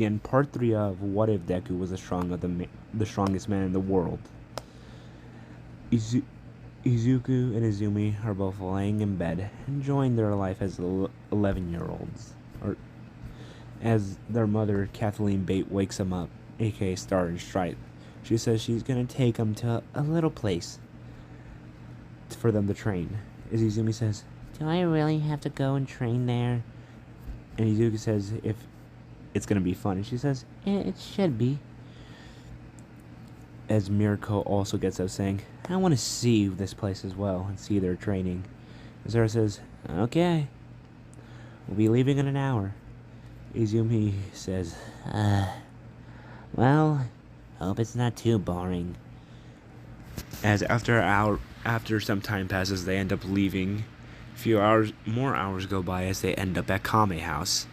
begin part 3 of What If Deku Was the strongest man in the world. Izuku and Izumi are both laying in bed, enjoying their life as 11-year-olds. As their mother, Kathleen Bate, wakes them up, aka Star and Stripe. She says she's gonna take them to a little place for them to train. As Izumi says, "Do I really have to go and train there?" And Izuku says if it's gonna be fun, and she says, it should be. As Mirko also gets up saying, "I want to see this place as well and see their training." Zara says, "Okay, we'll be leaving in an hour." Izumi says, well, hope it's not too boring." As after some time passes, they end up leaving. A few more hours go by as they end up at Kame House,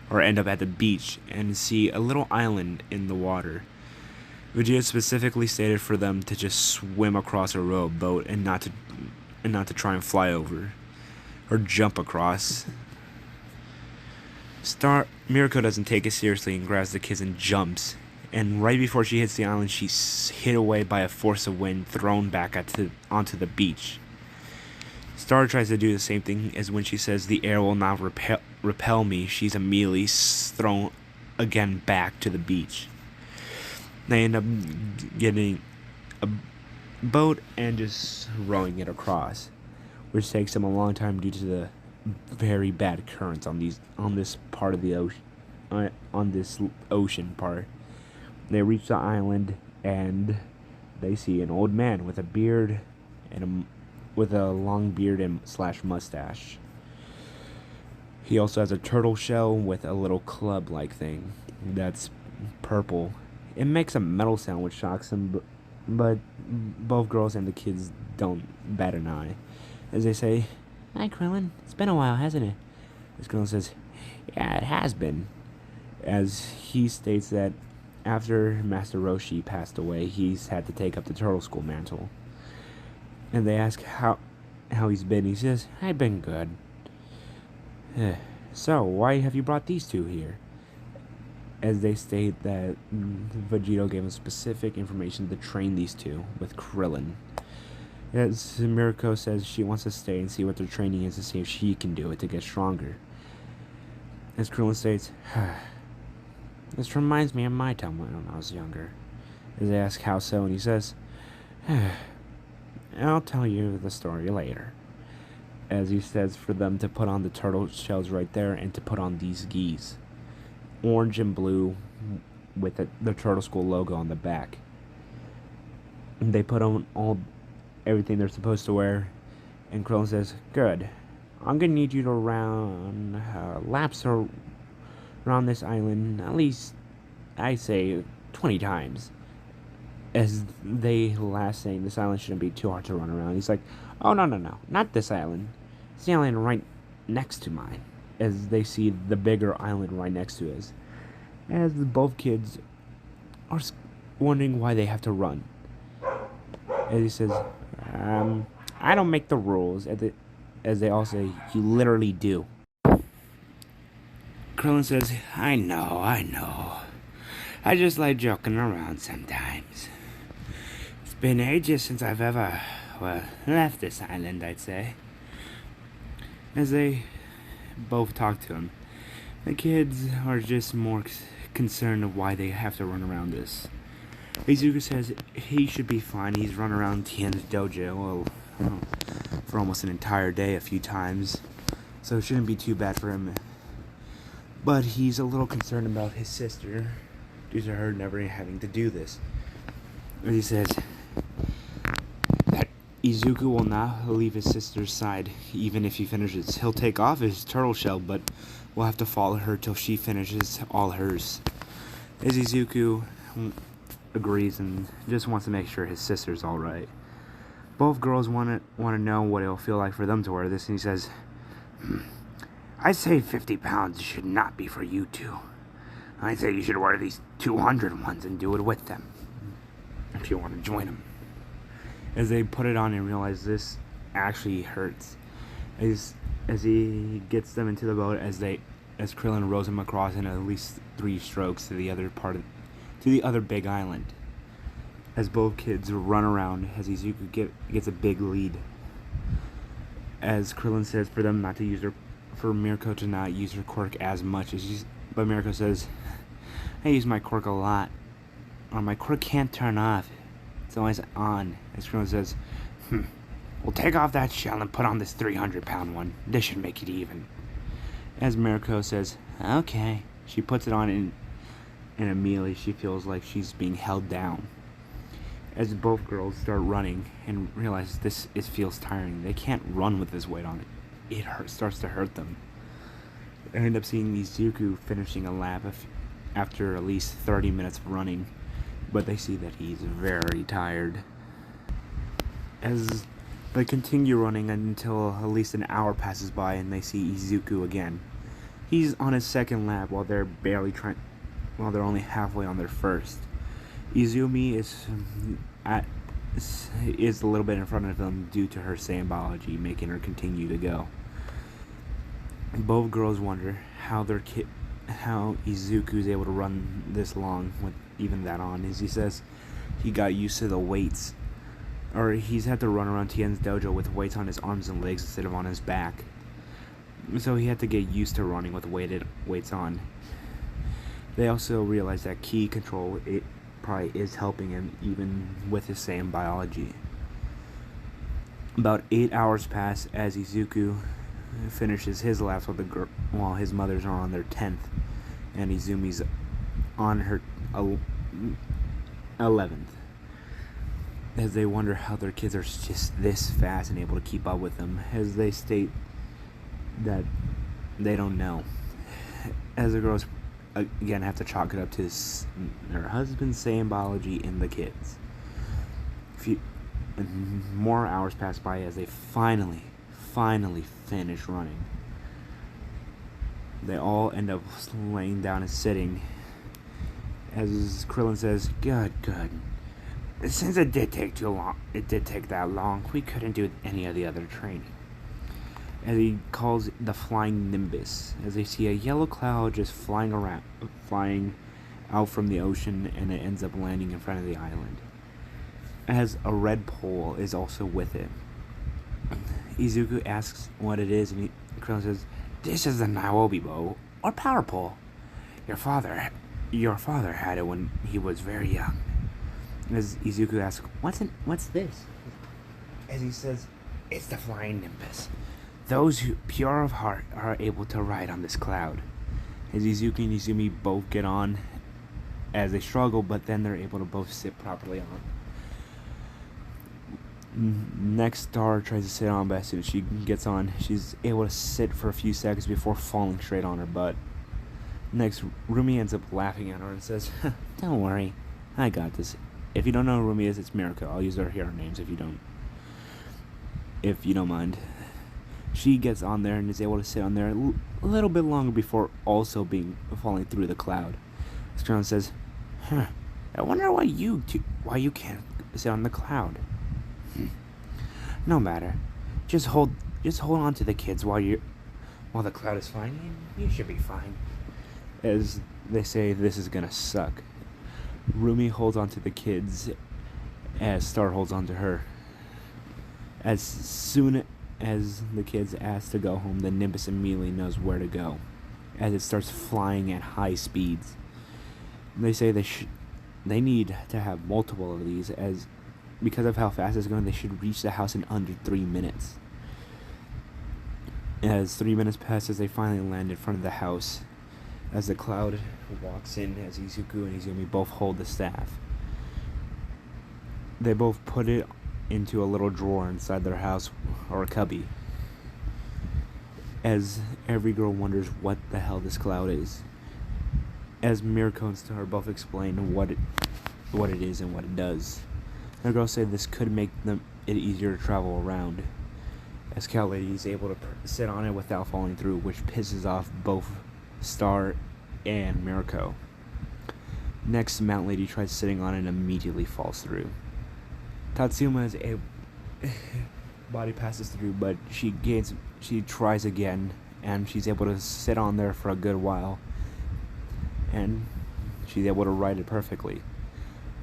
or end up at the beach and see a little island in the water. Vegeta specifically stated for them to just swim across a rowboat and not to try and fly over or jump across. Mirko doesn't take it seriously and grabs the kids and jumps. And right before she hits the island, she's hit away by a force of wind, thrown back onto the beach. Star tries to do the same thing, as when she says the air will not repel me, she's immediately thrown again back to the beach. They end up getting a boat and just rowing it across, which takes them a long time due to the very bad currents on this part of the ocean. On this ocean part, they reach the island and they see an old man with a beard with a long beard and / mustache. He also has a turtle shell with a little club-like thing that's purple. It makes a metal sound which shocks him, but both girls and the kids don't bat an eye. As they say, "Hi, Krillin. It's been a while, hasn't it?" This Krillin says, "Yeah, it has been." As he states that after Master Roshi passed away, he's had to take up the Turtle School mantle. And they ask how he's been. He says, "I've been good." "So, why have you brought these two here?" As they state that Vegito gave him specific information to train these two with Krillin. As Mirko says she wants to stay and see what their training is to see if she can do it to get stronger. As Krillin states, "This reminds me of my time when I was younger." As they ask how so, and he says, "I'll tell you the story later." As he says for them to put on the turtle shells right there and to put on these gis. Orange and blue with the Turtle School logo on the back. And they put on everything they're supposed to wear. And Krillin says, "Good. I'm going to need you to run laps around this island at least, I say, 20 times. As they last saying this island shouldn't be too hard to run around. He's like, "Oh, no, not this island. It's the island right next to mine." As they see the bigger island right next to his. As both kids are wondering why they have to run. As he says, "I don't make the rules." As they all say, "You literally do." Krillin says, I know. I just like joking around sometimes. It's been ages since I've ever, left this island, I'd say." As they both talk to him, the kids are just more concerned of why they have to run around this. Izuku says he should be fine. He's run around Tien's dojo for almost an entire day a few times, so it shouldn't be too bad for him. But he's a little concerned about his sister due to her never having to do this. He says that Izuku will not leave his sister's side even if he finishes. He'll take off his turtle shell, but we'll have to follow her till she finishes all hers. As Izuku agrees and just wants to make sure his sister's alright. Both girls want to know what it'll feel like for them to wear this, and he says, "I'd say 50 pounds should not be for you two. I'd say you should wear these 200 ones and do it with them, if you want to join them." As they put it on and realize this actually hurts. As he gets them into the boat, as they as Krillin rows him across in at least 3 strokes to the other big island. As both kids run around, as Izuku gets a big lead. As Krillin says for Mirko to not use her quirk as much but Mirko says, I use my quirk a lot, or my quirk can't turn off. It's always on. As Krillin says, we'll take off that shell and put on this 300-pound one. This should make it even. As Mirko says, okay. She puts it on and immediately she feels like she's being held down. As both girls start running and realize feels tiring. They can't run with this weight on it. It starts to hurt them. They end up seeing Izuku finishing a lap after at least 30 minutes of running, but they see that he's very tired. As they continue running until at least an hour passes by and they see Izuku again. He's on his second lap while they're only halfway on their first. Izumi is a little bit in front of them due to her Saiyan biology, making her continue to go. Both girls wonder how Izuku is able to run this long with even that on, as he says he got used to the weights, or he's had to run around Tien's dojo with weights on his arms and legs instead of on his back. So he had to get used to running with weights on. They also realize that ki control probably is helping him even with his same biology. About 8 hours pass as Izuku finishes his laps while his mothers are on their 10th and Izumi's on her 11th. As they wonder how their kids are just this fast and able to keep up with them, as they state that they don't know. As the girls again have to chalk it up to their husband's Saiyan biology in the kids. More hours pass by as they finally finish running. They all end up laying down and sitting. As Krillin says, good. Since it did take that long, we couldn't do any of the other training. As he calls the flying Nimbus, as they see a yellow cloud just flying out from the ocean, and it ends up landing in front of the island. As a red pole is also with it. Izuku asks what it is, and Krillin says, "This is the Niobe bow, or power pole. Your father had it when he was very young." As Izuku asks, "What's this?" As he says, "It's the flying Nimbus. Those who pure of heart are able to ride on this cloud." As Izuku and Izumi both get on as they struggle, but then they're able to both sit properly on. Next, Star tries to sit on, but as soon as she gets on, she's able to sit for a few seconds before falling straight on her butt. Next, Rumi ends up laughing at her and says, "Don't worry, I got this. If you don't know who Rumi is, it's Mirko. I'll use her hero names if you don't mind." She gets on there and is able to sit on there a little bit longer before also falling through the cloud. Krillin says, "I wonder why you can't sit on the cloud." "No matter. Just hold on to the kids while the cloud is flying, and you should be fine." As they say, this is gonna suck. Rumi holds on to the kids as Star holds on to her. As soon as the kids ask to go home, the Nimbus immediately knows where to go, as it starts flying at high speeds. They say they need to have multiple of these, as because of how fast it's going, they should reach the house in under 3 minutes. As 3 minutes passes, they finally land in front of the house. As the cloud walks in, as Izuku and Izumi both hold the staff. They both put it into a little drawer inside their house, or a cubby. As every girl wonders what the hell this cloud is. As Mirko and Star both explain what it is and what it does. The girls say this could make it easier to travel around, as Cat Lady is able to sit on it without falling through, which pisses off both Star and Mirko. Next, Mount Lady tries sitting on it and immediately falls through. Tatsuma's body passes through, but she tries again and she's able to sit on there for a good while, and she's able to ride it perfectly.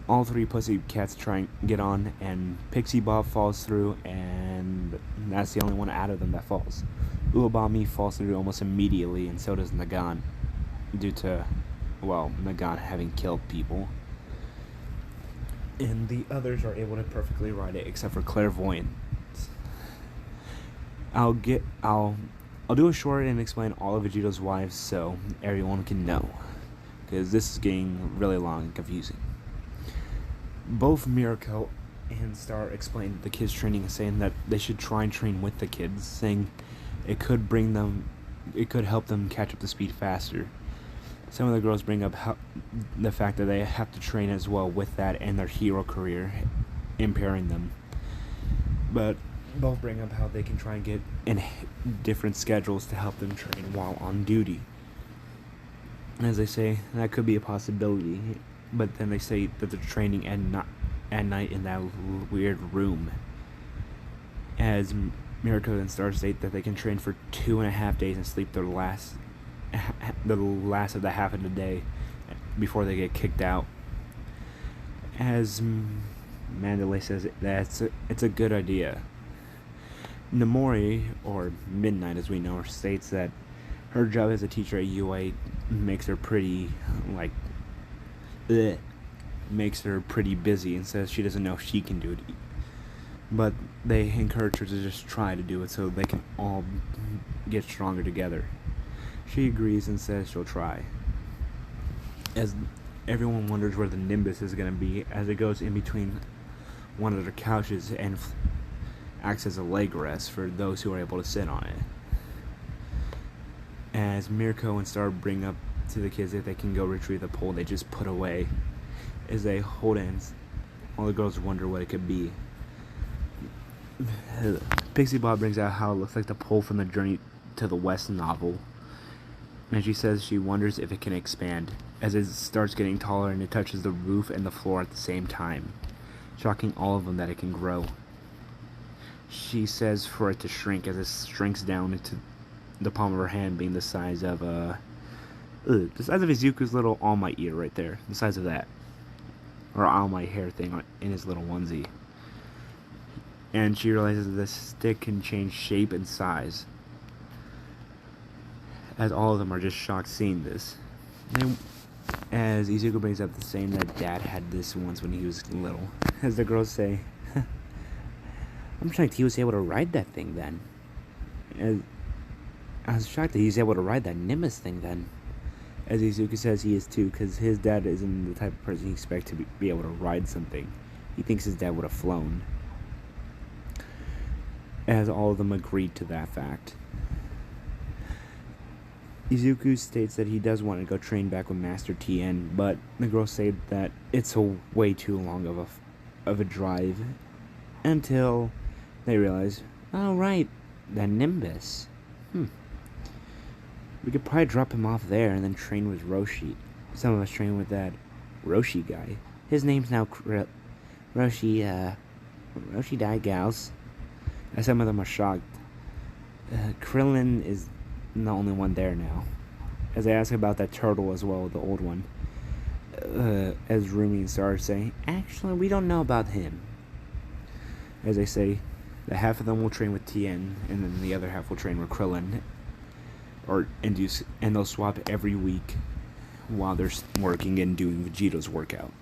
All three pussycats try and get on, and Pixie Bob falls through, and that's the only one out of them that falls. Uabami falls through almost immediately, and so does Nagan, due to, well, Nagan having killed people. And the others are able to perfectly ride it, except for Clairvoyant. I'll do a short and explain all of Vegito's wives so everyone can know, because this is getting really long and confusing. Both Mirko and Star explained the kids' training, saying that they should try and train with the kids, saying it could help them catch up to speed faster. Some of the girls bring up the fact that they have to train as well with that and their hero career impairing them. But both bring up how they can try and get in different schedules to help them train while on duty. As they say, that could be a possibility, but then they say that they're training at night in that weird room. As Mirko and Star state that they can train for 2.5 days and sleep the last of the half of the day before they get kicked out. As Mandalay says that it's a good idea. Namori, or Midnight as we know her, states that her job as a teacher at UA makes her pretty, makes her pretty busy, and says she doesn't know if she can do it. But they encourage her to just try to do it so they can all get stronger together. She agrees and says she'll try. As everyone wonders where the Nimbus is going to be, as it goes in between one of their couches and acts as a leg rest for those who are able to sit on it. As Mirko and Star bring up to the kids that they can go retrieve the pole they just put away, as they hold hands, all the girls wonder what it could be. Pixie Bob brings out how it looks like the pole from the Journey to the West novel, and she says she wonders if it can expand, as it starts getting taller and it touches the roof and the floor at the same time, shocking all of them that it can grow. She says for it to shrink, as it shrinks down into the palm of her hand, being the size of Izuku's little All Might ear right there, the size of that, or All Might hair thing in his little onesie. And she realizes that the stick can change shape and size, as all of them are just shocked seeing this. And as Izuku brings up the saying that Dad had this once when he was little, as the girls say, I'm shocked he was able to ride that thing then. I was shocked that he was able to ride that Nimbus thing then. As Izuku says he is too, because his dad isn't the type of person he expects to be able to ride something. He thinks his dad would have flown. As all of them agreed to that fact. Izuku states that he does want to go train back with Master Tien, but the girls say that it's a way too long of a drive, until they realize, oh right, that Nimbus. We could probably drop him off there and then train with Roshi. Some of us train with that Roshi guy. His name's now Roshi died, gals. And some of them are shocked. Krillin is the only one there now. As I ask about that turtle as well, the old one. As Rumi and Star say, actually, we don't know about him. As they say, that half of them will train with Tien, and then the other half will train with Krillin. And they'll swap every week while they're working and doing Vegito's workout.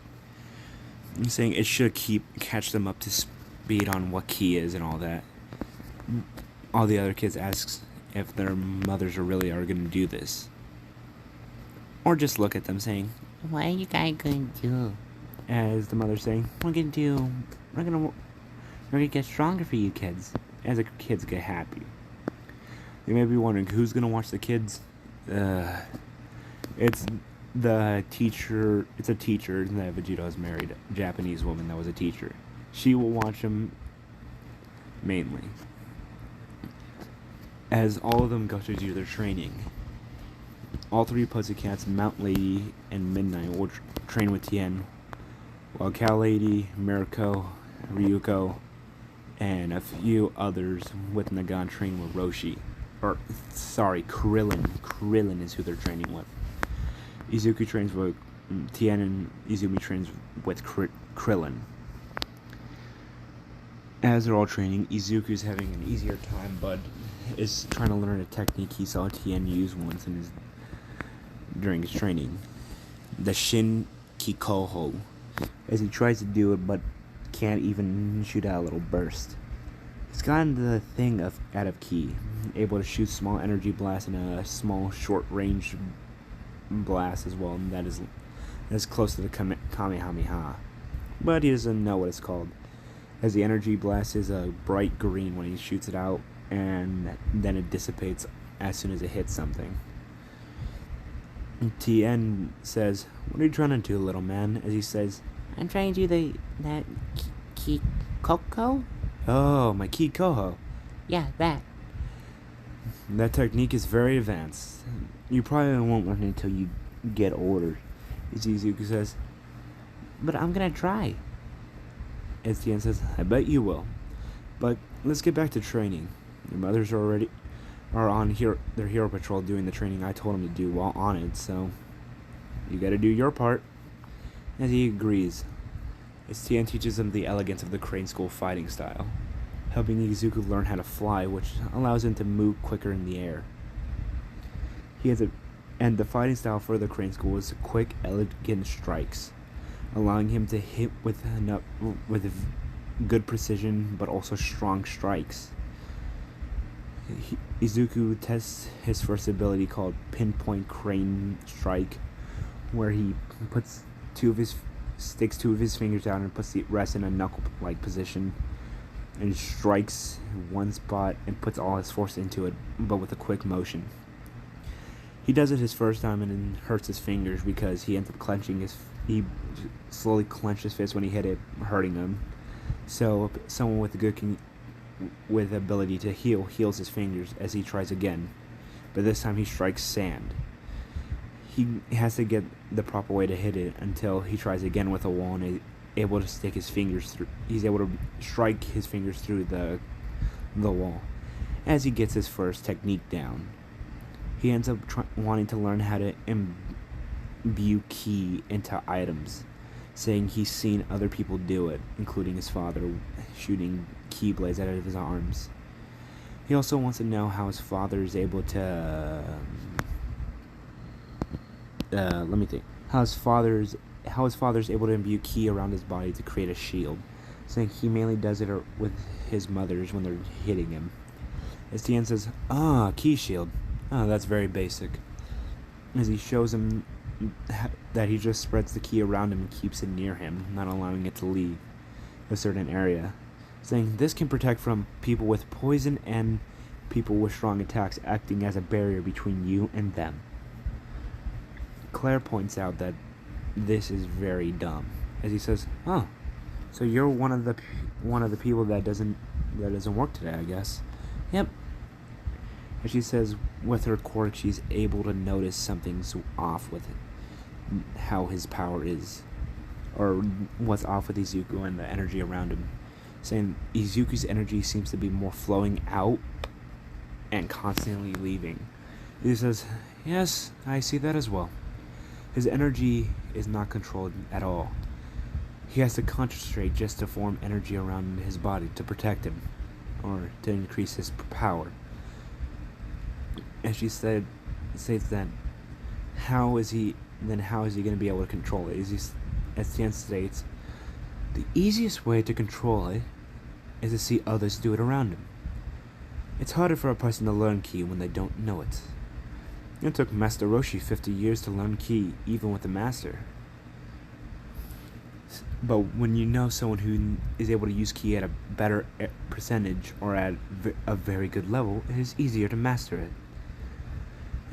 I'm saying it should catch them up to speed on what ki is and all that. All the other kids ask if their mothers are going to do this, or just look at them saying, "What are you guys going to do?" As the mother's saying, "We're gonna get stronger for you kids." As the kids get happy. You may be wondering who's gonna watch the kids. It's the teacher. It's a teacher that Vegito has married, a Japanese woman that was a teacher. She will watch them mainly, as all of them go to do their training. All three Pussycats, Mount Lady, and Midnight will train with Tien, while Cow Lady, Mirko, Ryuko, and a few others with Nagan train with Roshi. or sorry, Krillin. Krillin is who they're training with. Izuku trains with Tien, and Izumi trains with Krillin. As they're all training, Izuku's having an easier time, but is trying to learn a technique he saw Tien use once during his training, the Shin Kikoho, as he tries to do it but can't even shoot out a little burst. He's gotten the thing out of ki, able to shoot small energy blasts and a small short-range blast as well, and that is close to the Kamehameha, but he doesn't know what it's called, as the energy blast is a bright green when he shoots it out, and then it dissipates as soon as it hits something. Tien says, "What are you trying to do, little man?" As he says, "I'm trying to do that Kikoko? Oh, my Kikoho. Yeah, that. That technique is very advanced. You probably won't learn it until you get older." Izuku says, "But I'm gonna try." As Tien says, "I bet you will. But let's get back to training. Your mothers are on their hero patrol doing the training I told them to do while on it, so you gotta do your part." As he agrees, as Tien teaches him the elegance of the crane school fighting style, helping Izuku learn how to fly, which allows him to move quicker in the air. And the fighting style for the crane school is quick, elegant strikes, allowing him to hit with good precision, but also strong strikes. Izuku tests his first ability called Pinpoint Crane Strike, where he sticks two of his fingers out and puts the rest in a knuckle-like position, and strikes one spot and puts all his force into it, but with a quick motion. He does it his first time and it hurts his fingers because he ends up he slowly clenched his fist when he hit it, hurting him. So someone with with ability to heals his fingers as he tries again, but this time he strikes sand. He has to get the proper way to hit it until he tries again with a wall and is able to stick his fingers through. He's able to strike his fingers through the wall. As he gets his first technique down, he ends up wanting to learn how to imbue ki into items, saying he's seen other people do it, including his father shooting ki blades out of his arms. He also wants to know how his father is able to how his father's able to imbue ki around his body to create a shield, saying he mainly does it with his mothers when they're hitting him. As Tien says, ki shield. That's very basic. As he shows him that he just spreads the ki around him and keeps it near him, not allowing it to leave a certain area, saying this can protect from people with poison and people with strong attacks, acting as a barrier between you and them. Claire points out that this is very dumb, as he says, so you're one of the people that doesn't work today, I guess." "Yep." And she says with her quirk she's able to notice something's off with it, how his power is, or what's off with Izuku and the energy around him, saying Izuku's energy seems to be more flowing out and constantly leaving. He says, "Yes, I see that as well. His energy is not controlled at all. He has to concentrate just to form energy around his body to protect him, or to increase his power." And she says that how is he going to be able to control it? As Tien states, the easiest way to control it is to see others do it around him. It's harder for a person to learn ki when they don't know it. It took Master Roshi 50 years to learn ki, even with the master. But when you know someone who is able to use ki at a better percentage or at a very good level, it is easier to master it.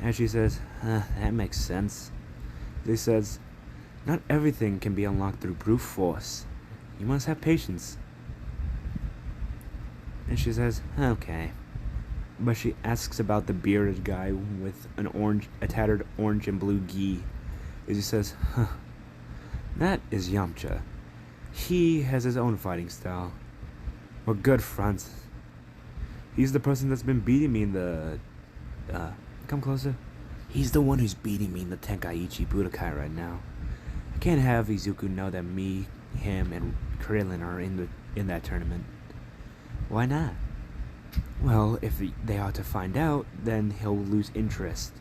And she says, that makes sense. He says, not everything can be unlocked through brute force. You must have patience. And she says, okay. But she asks about the bearded guy with a tattered orange and blue gi. As he says, that is Yamcha. He has his own fighting style. We're good friends. He's the person that's been beating me in the Come closer. He's the one who's beating me in the Tenkaichi Budokai right now. I can't have Izuku know that me, him, and Krillin are in that tournament. Why not? Well, if they are to find out, then he'll lose interest.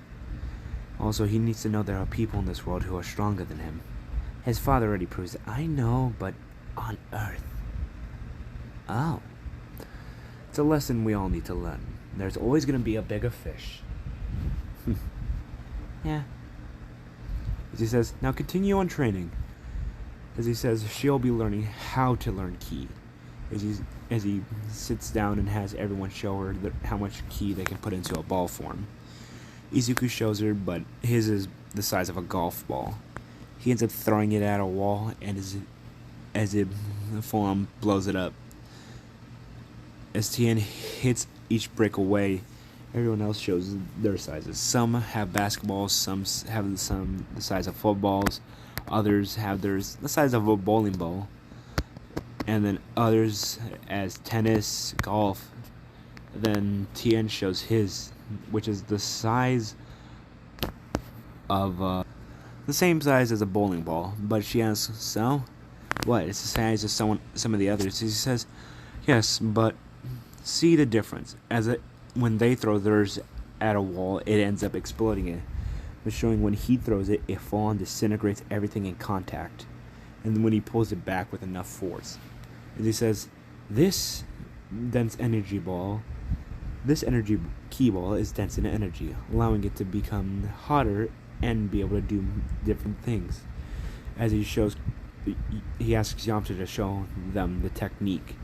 Also, he needs to know there are people in this world who are stronger than him. His father already proves it. I know, but on Earth. Oh. It's a lesson we all need to learn. There's always going to be a bigger fish. Yeah. As he says, now continue on training. As he says, she'll be learning how to learn ki. As he sits down and has everyone show her how much ki they can put into a ball form. Izuku shows her, but his is the size of a golf ball. He ends up throwing it at a wall, and as the form blows it up. As Tien hits each brick away, everyone else shows their sizes. Some have basketballs, some have the size of footballs, others have theirs the size of a bowling ball, and then others as tennis, golf. Then Tien shows his, which is the size of the same size as a bowling ball. But she asks, so what? It's the size of some of the others. He says, yes, but see the difference. When they throw theirs at a wall, it ends up exploding it. But showing when he throws it, it falls and disintegrates everything in contact. And then when he pulls it back with enough force. And he says, this energy ki ball is dense in energy, allowing it to become hotter and be able to do different things. As he asks Yamcha to show them the technique.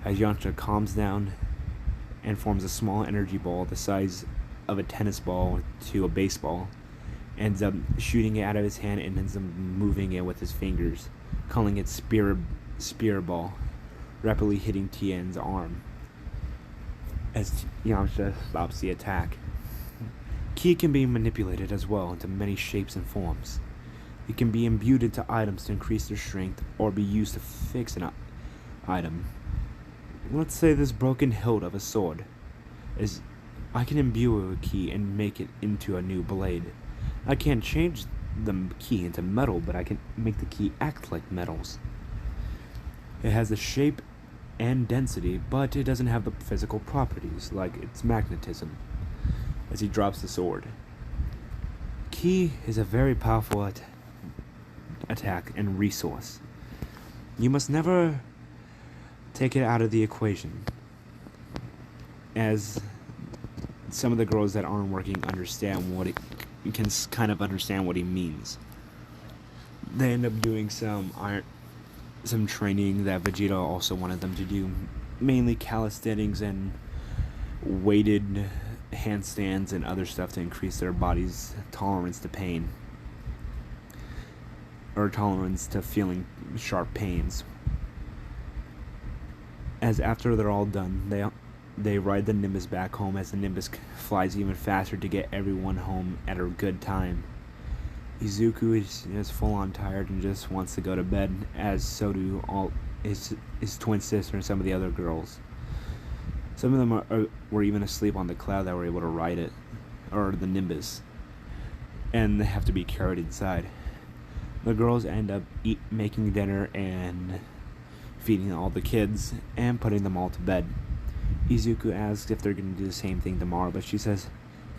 As Yamcha calms down and forms a small energy ball the size of a tennis ball to a baseball, ends up shooting it out of his hand and ends up moving it with his fingers, calling it spear ball, rapidly hitting Tien's arm as Yamcha stops the attack. Ki can be manipulated as well into many shapes and forms. It can be imbued into items to increase their strength or be used to fix an item. Let's say this broken hilt of a sword I can imbue it with ki and make it into a new blade. I can't change the ki into metal, but I can make the ki act like metals. It has the shape and density, but it doesn't have the physical properties, like its magnetism. As he drops the sword. Ki is a very powerful attack and resource. You must never take it out of the equation. As some of the girls that aren't working understand what it can kind of understand what he means. They end up doing some training that Vegito also wanted them to do, mainly calisthenics and weighted handstands and other stuff to increase their body's tolerance to pain, or tolerance to feeling sharp pains. As after they're all done, they ride the Nimbus back home as the Nimbus flies even faster to get everyone home at a good time. Izuku is full on tired and just wants to go to bed, as so do all his twin sister and some of the other girls. Some of them were even asleep on the cloud that were able to ride it, or the Nimbus, and they have to be carried inside. The girls end up making dinner and feeding all the kids and putting them all to bed. Izuku asks if they're going to do the same thing tomorrow, but she says,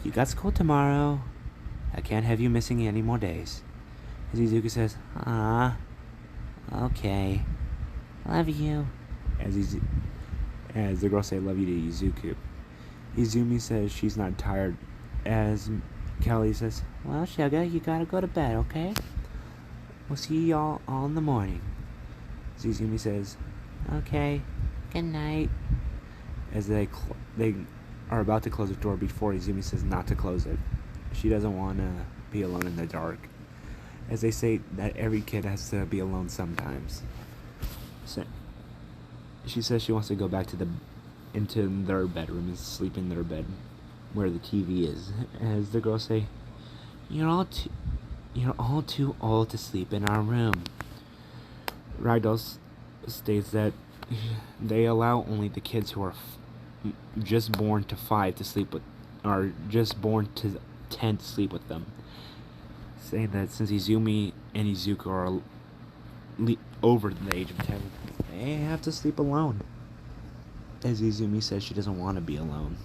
"You got school tomorrow. I can't have you missing any more days." As Izuku says, okay. Love you. As the girls say love you to Izuku. Izumi says she's not tired, as Kelly says, "Well, sugar, you gotta go to bed, okay? We'll see y'all all in the morning." As Izumi says, "Okay, good night." As they are about to close the door before Izumi says not to close it. She doesn't want to be alone in the dark. As they say that every kid has to be alone sometimes. So she says she wants to go back into their bedroom and sleep in their bed where the TV is. As the girls say, You're all too old to sleep in our room." Ragdoll states that they allow only the kids who are just born to 5 to sleep are just born to tend to sleep with them, saying that since Izumi and Izuku are over the age of 10, they have to sleep alone. As Izumi says she doesn't want to be alone.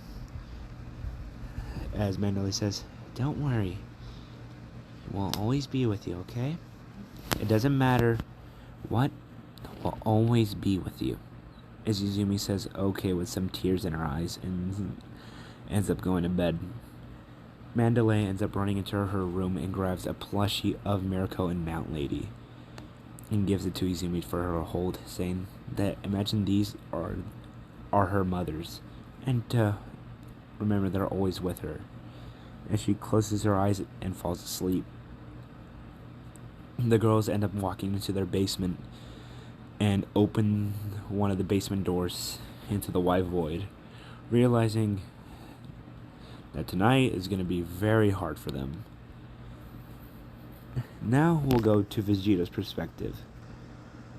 As Mandalay says, don't worry, we'll always be with you, okay? It doesn't matter what, we'll always be with you. As Izumi says okay with some tears in her eyes and ends up going to bed. Mandalay ends up running into her room and grabs a plushie of Mirako and Mount Lady and gives it to Izumi for her to hold, saying that imagine these are her mothers, and remember they're always with her. As she closes her eyes and falls asleep. The girls end up walking into their basement and open one of the basement doors into the wide void, realizing that tonight is going to be very hard for them. Now we'll go to Vegito's perspective.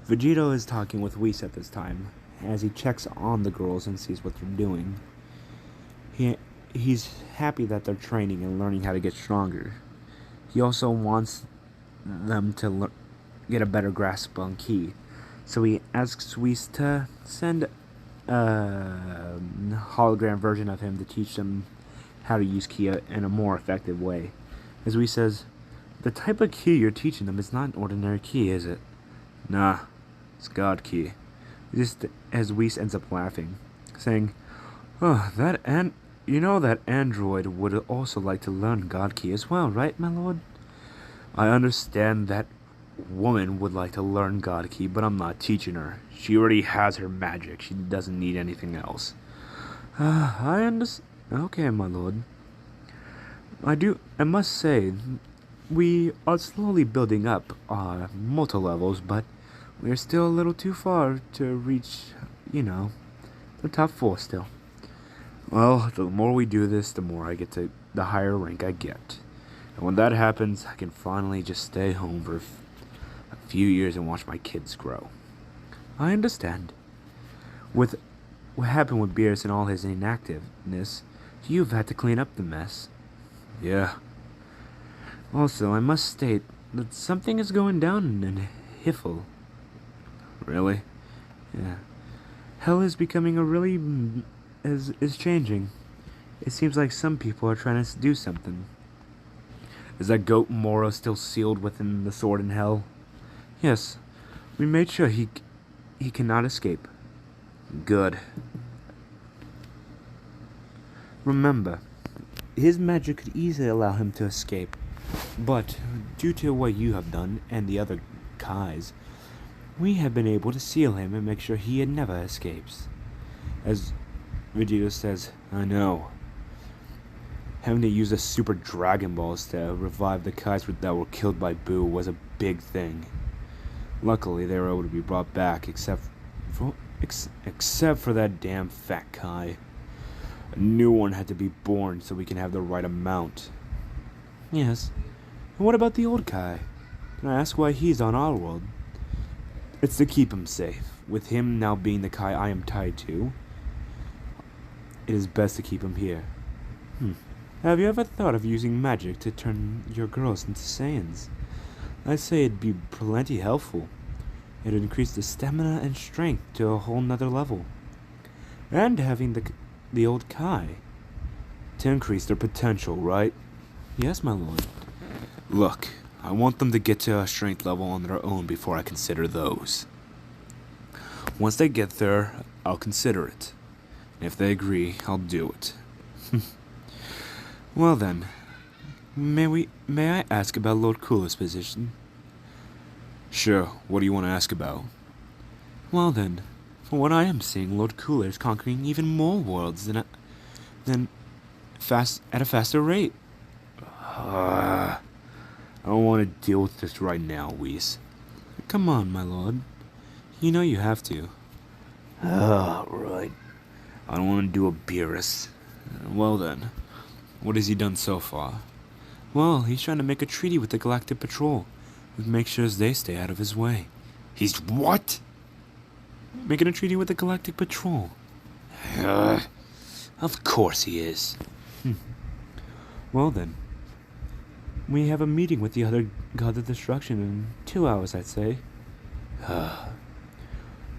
Vegito is talking with Whis at this time, as he checks on the girls and sees what they're doing. He's happy that they're training and learning how to get stronger. He also wants them to get a better grasp on ki. So he asks Whis to send a hologram version of him to teach them how to use ki in a more effective way. As Whis says, the type of ki you're teaching them is not ordinary ki, is it? Nah, it's God ki. Just as Whis ends up laughing, saying, oh, that android would also like to learn God ki as well, right, my lord? I understand that woman would like to learn God ki, but I'm not teaching her. She already has her magic. She doesn't need anything else. I understand. Okay, my lord. I must say, we are slowly building up our multi-levels, but we're still a little too far to reach, the top 4 still. Well, the more we do this, the more I get to, the higher rank I get. And when that happens, I can finally just stay home for a few years and watch my kids grow. I understand. With what happened with Beerus and all his inactiveness, you've had to clean up the mess. Yeah. Also, I must state that something is going down in Hiffle. Really? Yeah. Hell is becoming is changing. It seems like some people are trying to do something. Is that goat Moro still sealed within the sword in hell? Yes. We made sure he cannot escape. Good. Remember, his magic could easily allow him to escape, but due to what you have done and the other Kais, we have been able to seal him and make sure he never escapes. As Vegito says, I know. Having to use the Super Dragon Balls to revive the Kais that were killed by Boo was a big thing. Luckily, they were able to be brought back, except for that damn fat Kai. A new one had to be born so we can have the right amount. Yes. And what about the old Kai? Can I ask why he's on our world? It's to keep him safe. With him now being the Kai I am tied to, it is best to keep him here. Have you ever thought of using magic to turn your girls into Saiyans? I'd say it'd be plenty helpful. It'd increase the stamina and strength to a whole nother level. And having the old Kai to increase their potential, right? Yes, my lord. Look, I want them to get to a strength level on their own before I consider those. Once they get there, I'll consider it. And if they agree, I'll do it. Well then, may I ask about Lord Cooler's position? Sure, what do you want to ask about? Well then, from what I am seeing, Lord Cooler is conquering even more worlds at a faster rate. I don't want to deal with this right now, Whis. Come on, my lord. You know you have to. Right. I don't want to do a Beerus. Well then, what has he done so far? Well, he's trying to make a treaty with the Galactic Patrol. Make sure they stay out of his way. He's what? Making a treaty with the Galactic Patrol. Of course he is. Well then, we have a meeting with the other god of destruction in 2 hours, I'd say.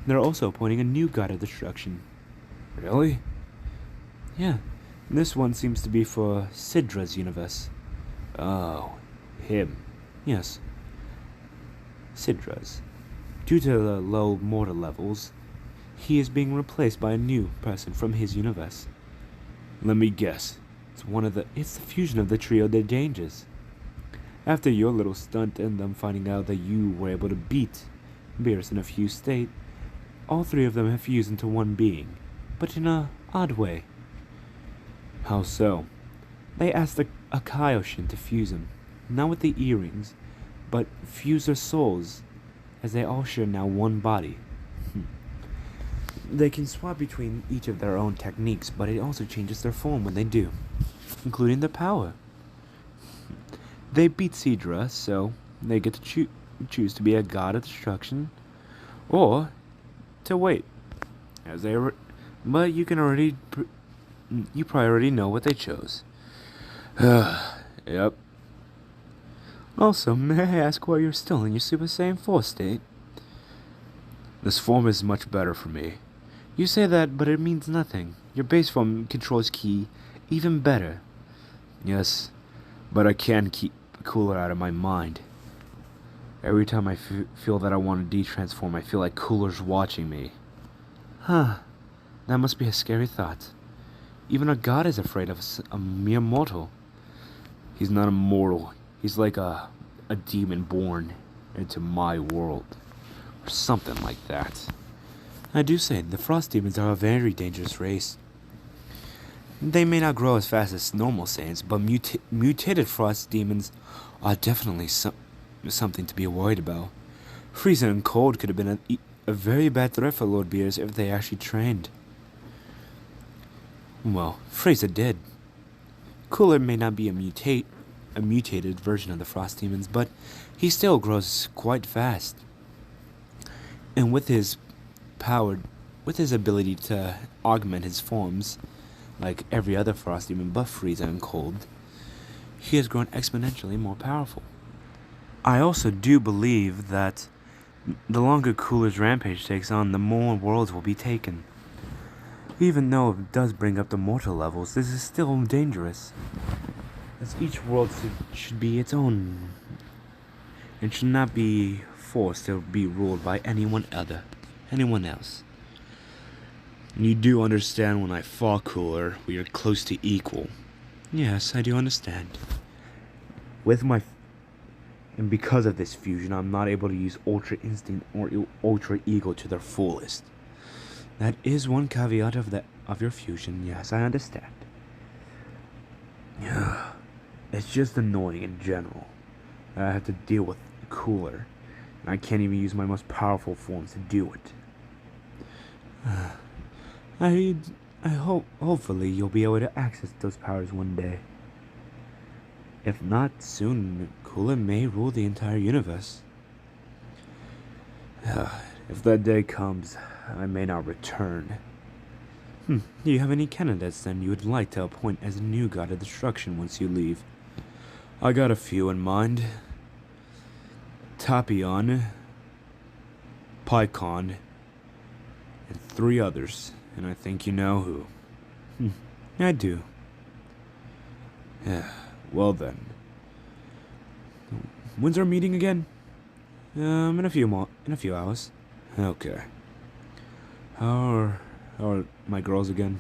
They're also appointing a new god of destruction. Really? Yeah. This one seems to be for Sidra's universe. Oh, him. Yes. Sidra's. Due to the low mortal levels, he is being replaced by a new person from his universe. Let me guess. It's the fusion of the trio de dangers. After your little stunt and them finding out that you were able to beat Beerus in a fused state, all three of them have fused into one being, but in a odd way. How so? They asked a Kaioshin to fuse him, not with the earrings, but fuse their souls, as they all share now one body. They can swap between each of their own techniques, but it also changes their form when they do, including their power. They beat Sidra, so they get to choose to be a god of destruction, or to wait, but you probably already know what they chose. Yep. Also, may I ask why you're still in your Super Saiyan 4 state? This form is much better for me. You say that, but it means nothing. Your base form controls ki even better. Yes, but I can't keep Cooler out of my mind. Every time I feel that I want to de-transform, I feel like Cooler's watching me. That must be a scary thought. Even a god is afraid of a mere mortal. He's not a mortal. He's like a demon born into my world. Or something like that. I do say, the frost demons are a very dangerous race. They may not grow as fast as normal Saiyans, but mutated frost demons are definitely something to be worried about. Frieza and Cold could have been a very bad threat for Lord Beerus if they actually trained. Well, Frieza did. Cooler may not be a mutated version of the frost demons, but he still grows quite fast. And with his ability to augment his forms, like every other frost demon but Frieza and Cold, he has grown exponentially more powerful. I also do believe that the longer Cooler's rampage takes on, the more worlds will be taken. Even though it does bring up the mortal levels, this is still dangerous, as each world should be its own, and should not be forced to be ruled by anyone else. You do understand when I fought Cooler, we are close to equal. Yes, I do understand. And because of this fusion, I'm not able to use Ultra Instinct or Ultra Ego to their fullest. That is one caveat of your fusion, yes, I understand. It's just annoying in general. I have to deal with Cooler, and I can't even use my most powerful forms to do it. Hopefully you'll be able to access those powers one day. If not soon, Cooler may rule the entire universe. If that day comes, I may not return. Do you have any candidates then you would like to appoint as a new god of destruction once you leave? I got a few in mind. Tapion, Pycon, and 3 others, and I think you know who. I do. Well then. When's our meeting again? In a few hours. Okay. How are my girls again?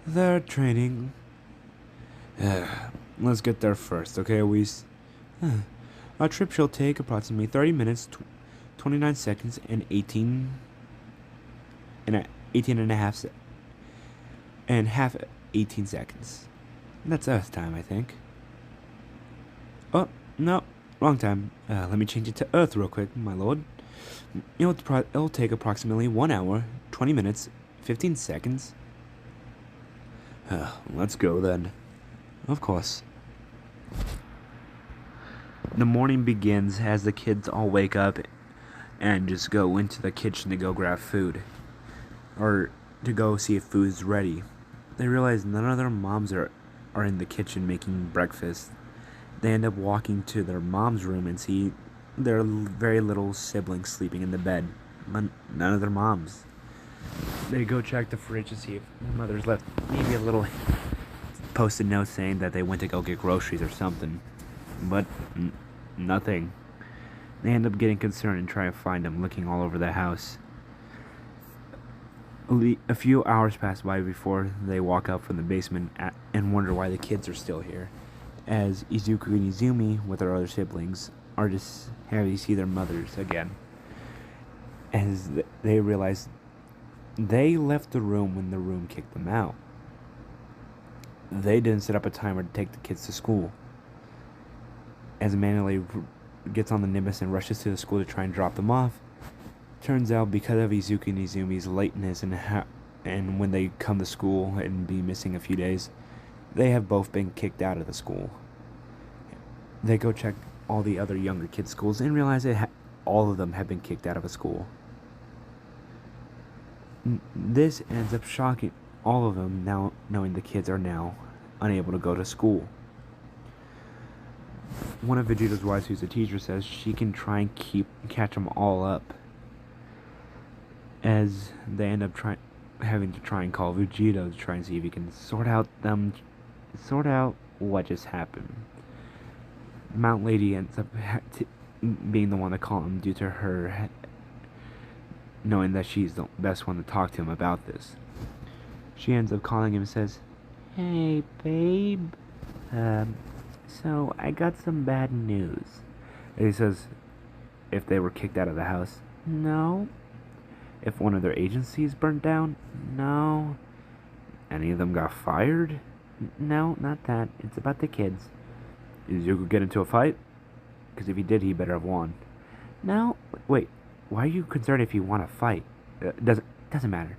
They're training. Let's get there first, okay, Whis? Our trip shall take approximately 30 minutes, 29 seconds, and 18 and a half 18 seconds. That's Earth time, I think. Oh, no, wrong time. Let me change it to Earth real quick, my lord. It'll take approximately 1 hour, 20 minutes, 15 seconds. Let's go then. Of course. The morning begins as the kids all wake up and just go into the kitchen to go grab food. Or to go see if food's ready. They realize none of their moms are in the kitchen making breakfast. They end up walking to their mom's room and see their very little siblings sleeping in the bed. But none of their moms. They go check the fridge to see if their mother's left maybe a little post-it note saying that they went to go get groceries or something. But nothing. They end up getting concerned and try to find them, looking all over the house. A few hours pass by before they walk out from the basement and wonder why the kids are still here, as Izuku and Izumi, with their other siblings, are just happy to see their mothers again. As they realize they left the room when the room kicked them out. They didn't set up a timer to take the kids to school. As Manele gets on the Nimbus and rushes to the school to try and drop them off, turns out because of Izuku and Izumi's lateness and when they come to school and be missing a few days, they have both been kicked out of the school. They go check all the other younger kids' schools and realize all of them have been kicked out of a school. This ends up shocking all of them, now knowing the kids are now unable to go to school. One of Vegito's wives, who's a teacher, says she can try and catch them all up, as they end up having to try and call Vegito to try and see if he can sort out what just happened. Mount Lady ends up being the one to call him due to her knowing that she's the best one to talk to him about this. She ends up calling him and says, "Hey, babe. So I got some bad news." And he says, if they were kicked out of the house, no. If one of their agencies burnt down, no. Any of them got fired? No, not that. It's about the kids. Did Zuko get into a fight? Because if he did, he better have won. No, wait. Why are you concerned if you want to fight? Doesn't matter.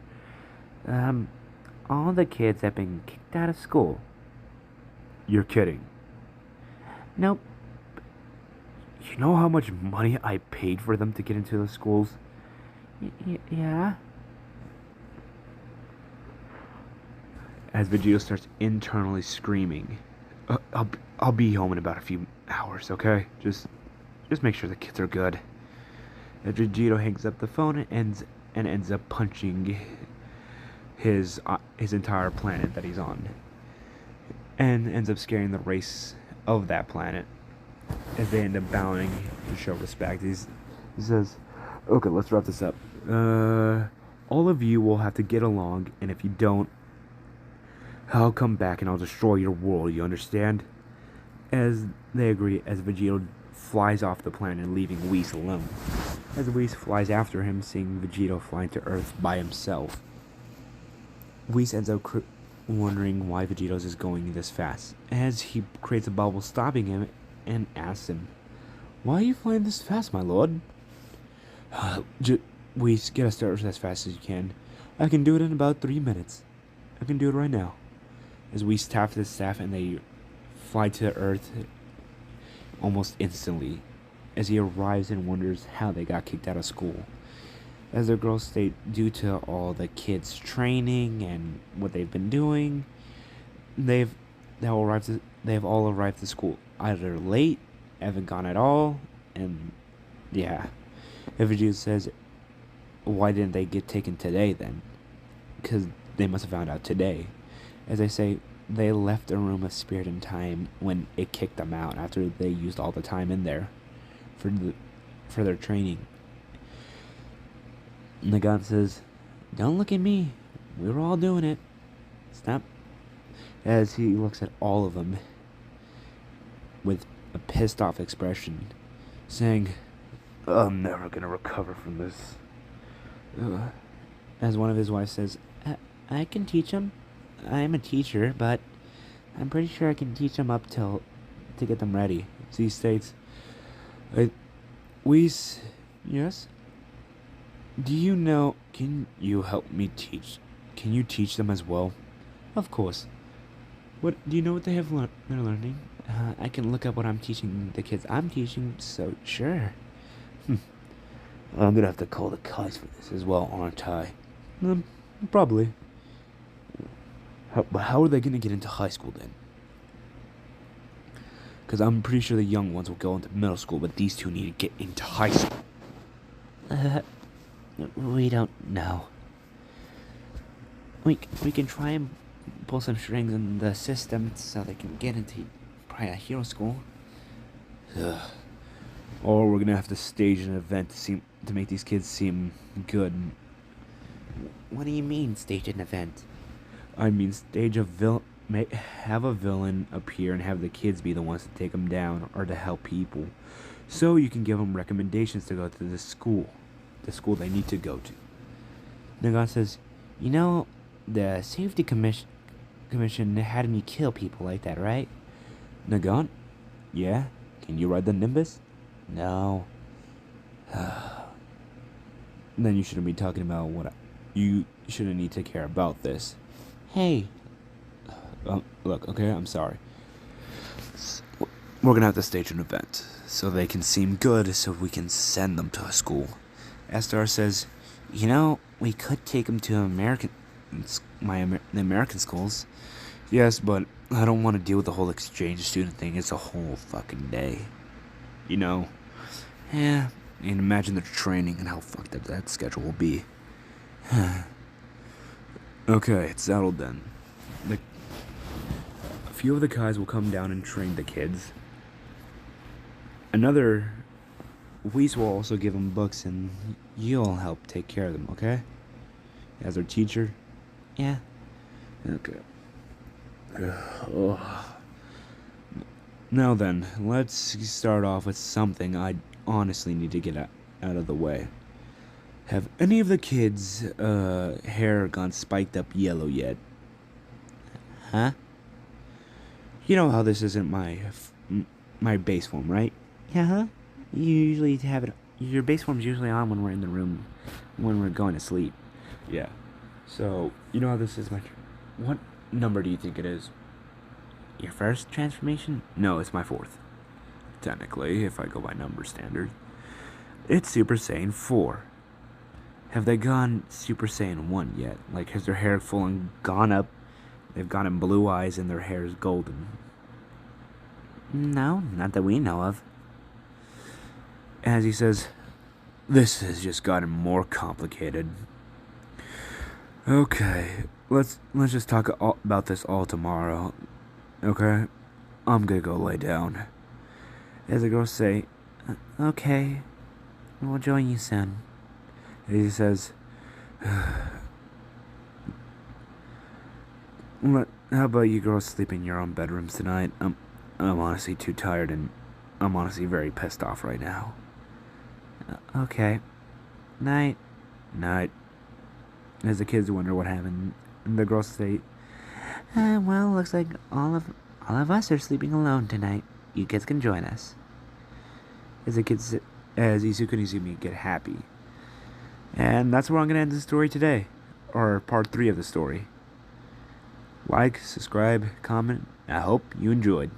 All the kids have been kicked out of school. You're kidding. Nope. You know how much money I paid for them to get into the schools? Yeah. As Vegito starts internally screaming, I'll be home in about a few hours, okay? Just make sure the kids are good. As Vegito hangs up the phone and ends up punching his entire planet that he's on, and ends up scaring the race of that planet as they end up bowing to show respect. He says, "Okay, let's wrap this up. All of you will have to get along, and if you don't, I'll come back and I'll destroy your world, you understand?" As they agree, as Vegito flies off the planet, leaving Whis alone. As Whis flies after him, seeing Vegito flying to Earth by himself. Whis ends up wondering why Vegito's is going this fast, as he creates a bubble stopping him and asks him, "Why are you flying this fast, my lord?" Whis, get us to Earth as fast as you can. I can do it in about 3 minutes. I can do it right now. As Whis taps his staff and they fly to Earth almost instantly, as he arrives and wonders how they got kicked out of school. As the girls state, due to all the kids' training and what they've been doing, they've all arrived to school either late, haven't gone at all, and yeah. Vegito says, why didn't they get taken today then? Because they must have found out today. As I say, they left a room of spirit and time when it kicked them out after they used all the time in there for their training. Nagant says, "Don't look at me. We were all doing it. Stop." As he looks at all of them with a pissed off expression, saying, "I'm never gonna recover from this." As one of his wives says, I can teach him. I'm a teacher, but I'm pretty sure I can teach him up to get them ready." So he states, Whis, yes? Do you know, can you help me teach? Can you teach them as well? Of course. What, do you know what they're learning? I can look up what I'm teaching the kids I'm teaching, so sure. I'm gonna have to call the cops for this as well, aren't I? Probably. But how are they going to get into high school then? Because I'm pretty sure the young ones will go into middle school, but these two need to get into high school. We don't know. We can try and pull some strings in the system so they can get into probably a hero school. Or we're going to have to stage an event to make these kids seem good. What do you mean, stage an event? I mean, have a villain appear and have the kids be the ones to take them down or to help people. So you can give them recommendations to go to the school they need to go to. Nagon says, you know, the safety commission had me kill people like that, right? Nagon? Yeah? Can you ride the Nimbus? No. Then you shouldn't be talking about you shouldn't need to care about this. Hey. Look, okay, I'm sorry. We're gonna have to stage an event so they can seem good so we can send them to a school. Estar says, you know, we could take them to the American schools. Yes, but I don't want to deal with the whole exchange student thing. It's a whole fucking day. You know? Yeah. And imagine the training and how fucked up that schedule will be. Okay, it's settled then. A few of the guys will come down and train the kids. Weiss will also give them books and you'll help take care of them, okay? As their teacher? Yeah. Okay. Now then, let's start off with something I honestly need to get out of the way. Have any of the kids' hair gone spiked up yellow yet? Huh? You know how this isn't my base form, right? Yeah, huh? You usually have it. Your base form's usually on when we're in the room, when we're going to sleep. Yeah. So, you know how this is what number do you think it is? Your first transformation? No, it's my fourth. Technically, if I go by number standard. It's Super Saiyan 4. Have they gone Super Saiyan 1 yet? Like, has their hair full and gone up? They've gotten blue eyes and their hair is golden. No, not that we know of. As he says, this has just gotten more complicated. Okay, let's just talk about this all tomorrow. Okay? I'm gonna go lay down. As the girls say, okay, we'll join you soon. He says, how about you girls sleep in your own bedrooms tonight? I'm honestly too tired and I'm honestly very pissed off right now. Okay. Night. Night. As the kids wonder what happened, the girls say, well, looks like all of us are sleeping alone tonight. You kids can join us. As Izuku and Izumi get happy. And that's where I'm going to end the story today. Or part 3 of the story. Like, subscribe, comment. I hope you enjoyed.